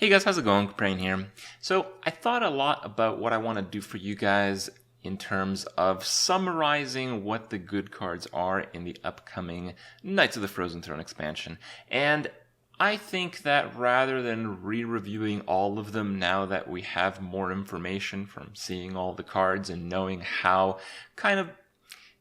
Hey guys, how's it going? Kripparrian here. So I thought a lot about what I want to do for you guys in terms of summarizing what the good cards are in the upcoming Knights of the Frozen Throne expansion. And I think that rather than re-reviewing all of them now that we have more information from seeing all the cards and knowing how kind of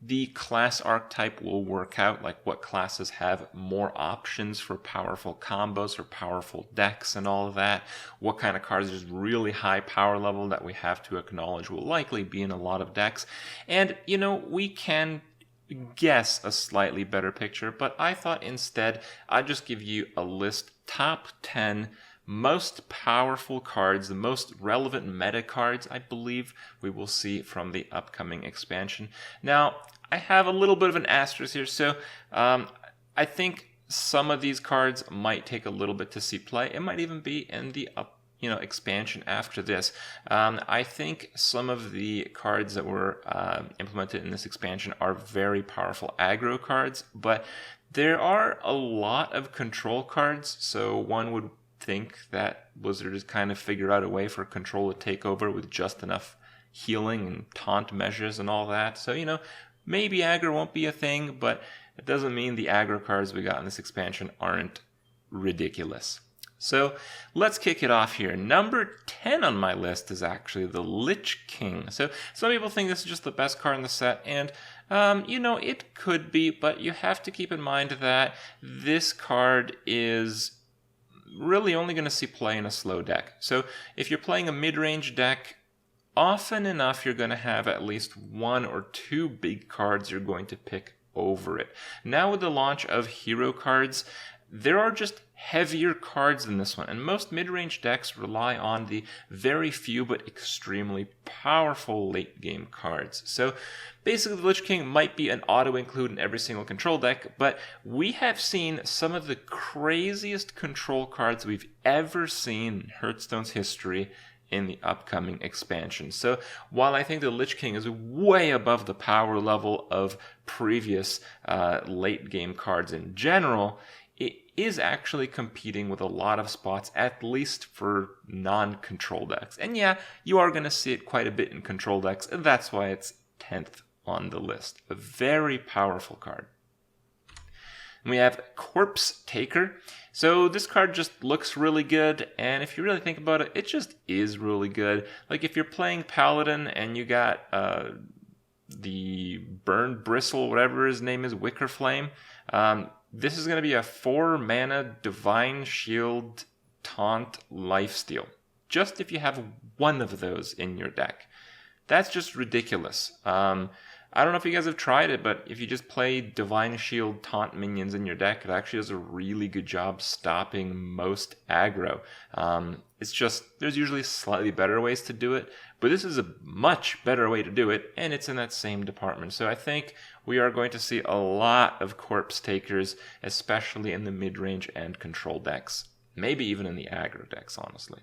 the class archetype will work out, like what classes have more options for powerful combos or powerful decks and all of that, what kind of cards is really high power level that we have to acknowledge will likely be in a lot of decks. And, we can guess a slightly better picture, but I thought instead I'd just give you a list, top 10 most powerful cards, the most relevant meta cards I believe we will see from the upcoming expansion. Now, I have a little bit of an asterisk here, so I think some of these cards might take a little bit to see play. It might even be in the expansion after this. I think some of the cards that were implemented in this expansion are very powerful aggro cards, but there are a lot of control cards, so one would think that Blizzard has kind of figured out a way for control to take over with just enough healing and taunt measures and all that. So, maybe aggro won't be a thing, but it doesn't mean the aggro cards we got in this expansion aren't ridiculous. So let's kick it off here. Number 10 on my list is actually the Lich King. So some people think this is just the best card in the set, and it could be, but you have to keep in mind that this card is really only going to see play in a slow deck. So if you're playing a mid-range deck, often enough you're going to have at least one or two big cards you're going to pick over it. Now with the launch of hero cards, there are just heavier cards than this one, and most mid-range decks rely on the very few but extremely powerful late-game cards. So basically the Lich King might be an auto-include in every single control deck, but we have seen some of the craziest control cards we've ever seen in Hearthstone's history in the upcoming expansion. So while I think the Lich King is way above the power level of previous late-game cards in general, it is actually competing with a lot of spots, at least for non-control decks. And yeah, you are going to see it quite a bit in control decks, and that's why it's 10th on the list. A very powerful card. And we have Corpse Taker. So this card just looks really good, and if you really think about it, it just is really good. Like if you're playing Paladin and you got the Burn Bristle, whatever his name is, Wicker Flame, this is going to be a 4-mana Divine Shield Taunt Lifesteal. Just if you have one of those in your deck. That's just ridiculous. I don't know if you guys have tried it, but if you just play Divine Shield Taunt minions in your deck, it actually does a really good job stopping most aggro. It's just, there's usually slightly better ways to do it, but this is a much better way to do it, and it's in that same department. So I think we are going to see a lot of Corpse Takers, especially in the mid-range and control decks. Maybe even in the aggro decks, honestly.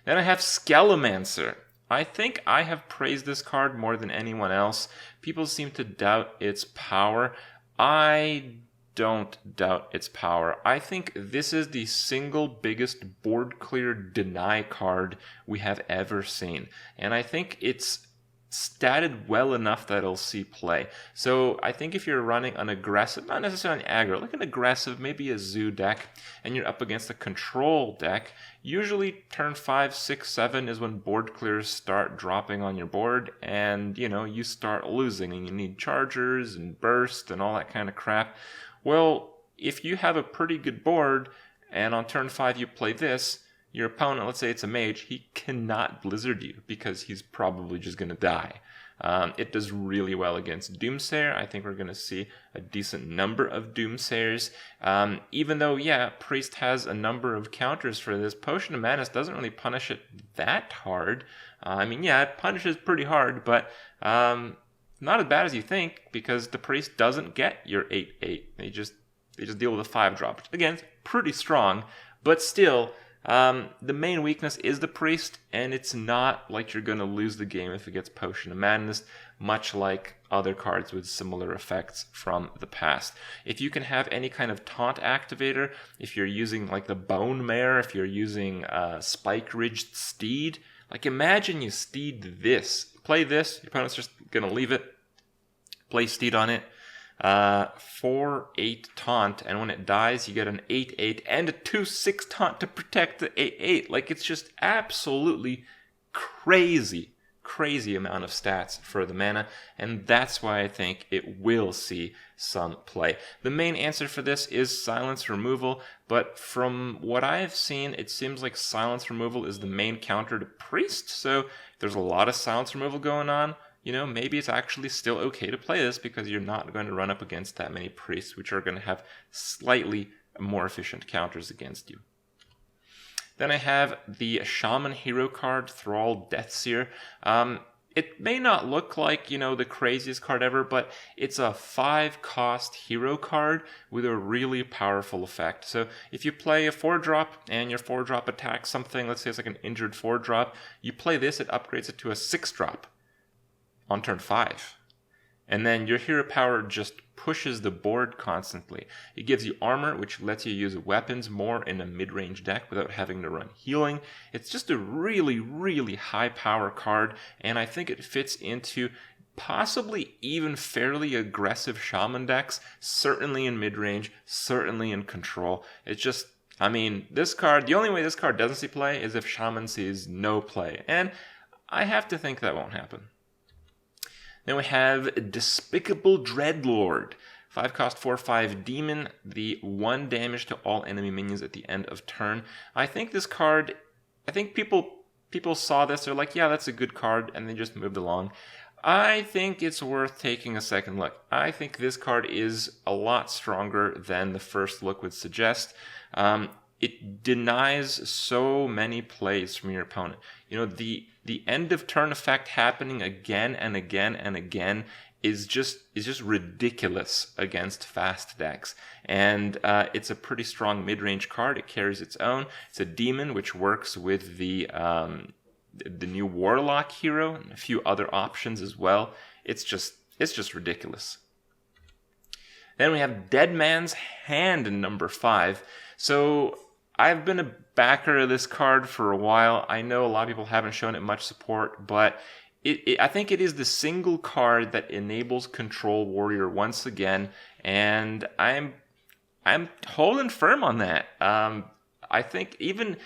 Then I have Skalamander. I think I have praised this card more than anyone else. People seem to doubt its power. I don't doubt its power. I think this is the single biggest board clear deny card we have ever seen. And I think it's statted well enough that it'll see play. So I think if you're running an aggressive, not necessarily aggro, like an aggressive, maybe a zoo deck, and you're up against a control deck, usually turn 5, 6, 7 is when board clears start dropping on your board, and you start losing, and you need chargers and burst and all that kind of crap. Well, if you have a pretty good board, and on turn 5 you play this, your opponent, let's say it's a mage, he cannot Blizzard you because he's probably just going to die. It does really well against Doomsayer. I think we're going to see a decent number of Doomsayers. Even though, Priest has a number of counters for this, Potion of Madness doesn't really punish it that hard. It punishes pretty hard, but not as bad as you think, because the Priest doesn't get your 8/8. They just deal with a 5-drop, which again, is pretty strong, but still, the main weakness is the Priest, and it's not like you're going to lose the game if it gets Potion of Madness, much like other cards with similar effects from the past. If you can have any kind of taunt activator, if you're using like the Bone Mare, if you're using Spike Ridged Steed, like imagine you steed this. Play this, your opponent's just going to leave it, play Steed on it, 4/8 taunt, and when it dies you get an 8/8 and a 2/6 taunt to protect the 8/8. Like it's just absolutely crazy amount of stats for the mana, and that's why I think it will see some play. The main answer for this is silence removal, but from what I have seen, it seems like silence removal is the main counter to Priest, so there's a lot of silence removal going on. Maybe it's actually still okay to play this because you're not going to run up against that many Priests, which are going to have slightly more efficient counters against you. Then I have the Shaman hero card, Thrall Deathseer. It may not look like, the craziest card ever, but it's a 5-cost hero card with a really powerful effect. So if you play a 4-drop and your 4-drop attacks something, let's say it's like an injured 4-drop, you play this, it upgrades it to a 6-drop on turn 5. And then your hero power just pushes the board constantly. It gives you armor, which lets you use weapons more in a mid-range deck without having to run healing. It's just a really, really high power card, and I think it fits into possibly even fairly aggressive Shaman decks, certainly in mid-range, certainly in control. It's just, this card, the only way this card doesn't see play is if Shaman sees no play, and I have to think that won't happen. Then we have Despicable Dreadlord. 5-cost 4/5 demon, the 1 damage to all enemy minions at the end of turn. I think this card, people saw this, they're like, yeah, that's a good card, and they just moved along. I think it's worth taking a second look. I think this card is a lot stronger than the first look would suggest. It denies so many plays from your opponent. The end of turn effect happening again and again and again is just ridiculous against fast decks. And it's a pretty strong mid-range card. It carries its own. It's a demon which works with the new Warlock Hero and a few other options as well. It's just ridiculous. Then we have Dead Man's Hand in number 5. So I've been a backer of this card for a while. I know a lot of people haven't shown it much support, but I think it is the single card that enables Control Warrior once again, and I'm holding firm on that. I think even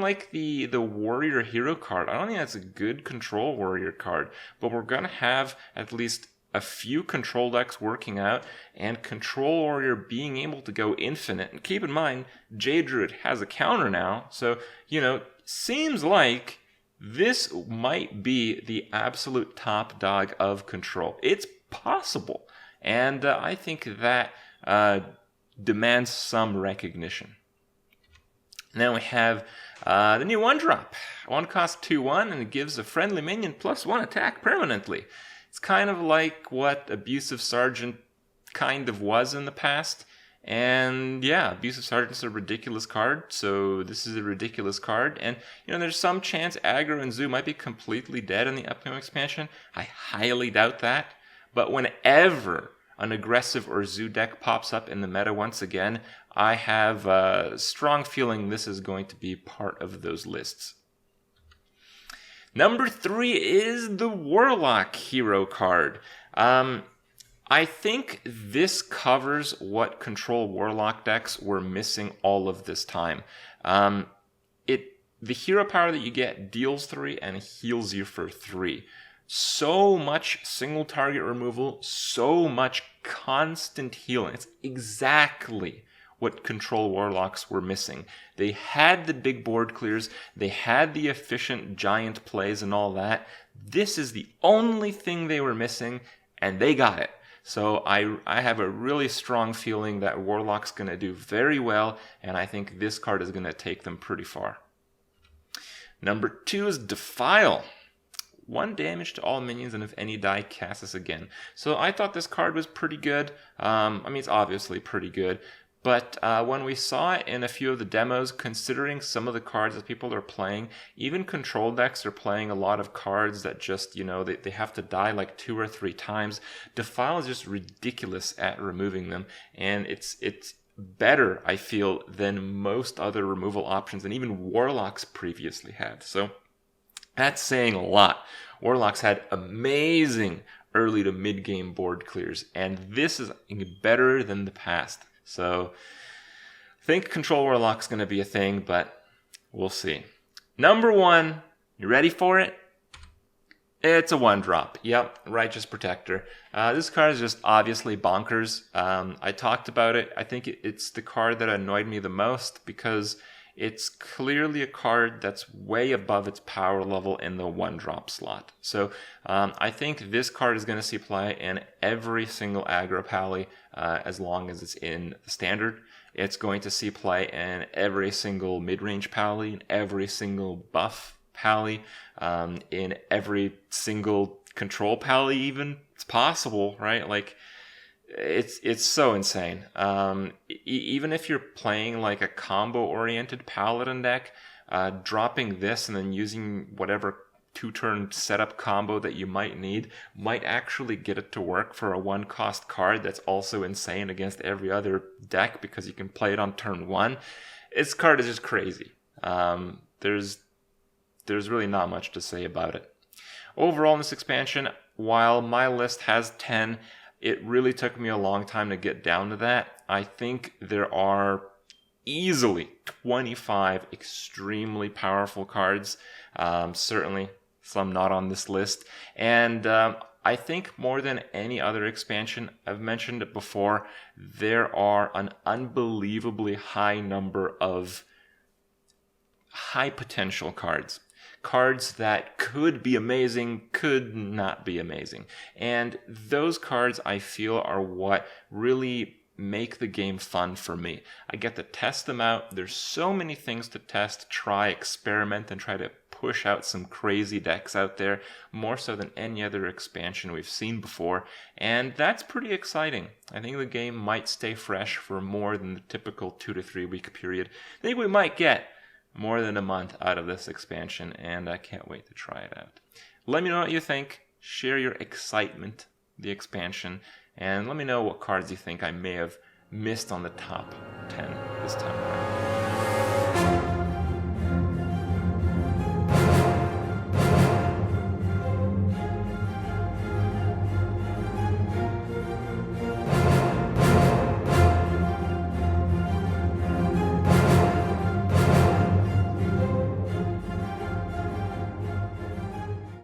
like the Warrior Hero card, I don't think that's a good Control Warrior card, but we're gonna have at least a few control decks working out, and Control Warrior being able to go infinite. And keep in mind, Jade Druid has a counter now, so, seems like this might be the absolute top dog of control. It's possible, and I think that demands some recognition. And then we have the new 1-drop. 1 cost 2/1, and it gives a friendly minion +1 attack permanently. It's kind of like what Abusive Sergeant kind of was in the past. And yeah, Abusive Sergeant's a ridiculous card, so this is a ridiculous card. And, there's some chance aggro and zoo might be completely dead in the upcoming expansion. I highly doubt that. But whenever an aggressive or zoo deck pops up in the meta once again, I have a strong feeling this is going to be part of those lists. Number 3 is the Warlock Hero card. I think this covers what Control Warlock decks were missing all of this time. The hero power that you get deals 3 and heals you for 3. So much single target removal, so much constant healing. It's exactly what Control Warlocks were missing. They had the big board clears, they had the efficient giant plays and all that. This is the only thing they were missing, and they got it. So I have a really strong feeling that Warlock's going to do very well, and I think this card is going to take them pretty far. Number 2 is Defile. 1 damage to all minions, and if any die, cast this again. So I thought this card was pretty good. It's obviously pretty good. But when we saw it in a few of the demos, considering some of the cards that people are playing, even control decks are playing a lot of cards that just, they have to die like 2 or 3 times. Defile is just ridiculous at removing them, and it's better, I feel, than most other removal options, and even Warlocks previously had. So that's saying a lot. Warlocks had amazing early to mid-game board clears, and this is better than the past. So I think Control Warlock's going to be a thing, but we'll see. Number 1, you ready for it? It's a 1-drop. Yep, Righteous Protector. This card is just obviously bonkers. I talked about it. I think it's the card that annoyed me the most because it's clearly a card that's way above its power level in the 1-drop slot. So I think this card is going to see play in every single aggro pally as long as it's in the standard. It's going to see play in every single mid-range pally, in every single buff pally, in every single control pally even. It's possible, right? Like, it's so insane. Even if you're playing like a combo-oriented paladin deck, dropping this and then using whatever 2-turn setup combo that you might need might actually get it to work for a 1-cost card that's also insane against every other deck because you can play it on turn 1. This card is just crazy. There's really not much to say about it. Overall in this expansion, while my list has 10, it really took me a long time to get down to that. I think there are easily 25 extremely powerful cards. Certainly some not on this list. And I think more than any other expansion, I've mentioned it before, there are an unbelievably high number of high potential cards. Cards that could be amazing, could not be amazing. And those cards, I feel, are what really make the game fun for me. I get to test them out. There's so many things to test, try, experiment, and try to push out some crazy decks out there, more so than any other expansion we've seen before. And that's pretty exciting. I think the game might stay fresh for more than the typical 2 to 3 week period. I think we might get more than a month out of this expansion, and I can't wait to try it out. Let me know what you think. Share your excitement, the expansion, and let me know what cards you think I may have missed on the top 10 this time around.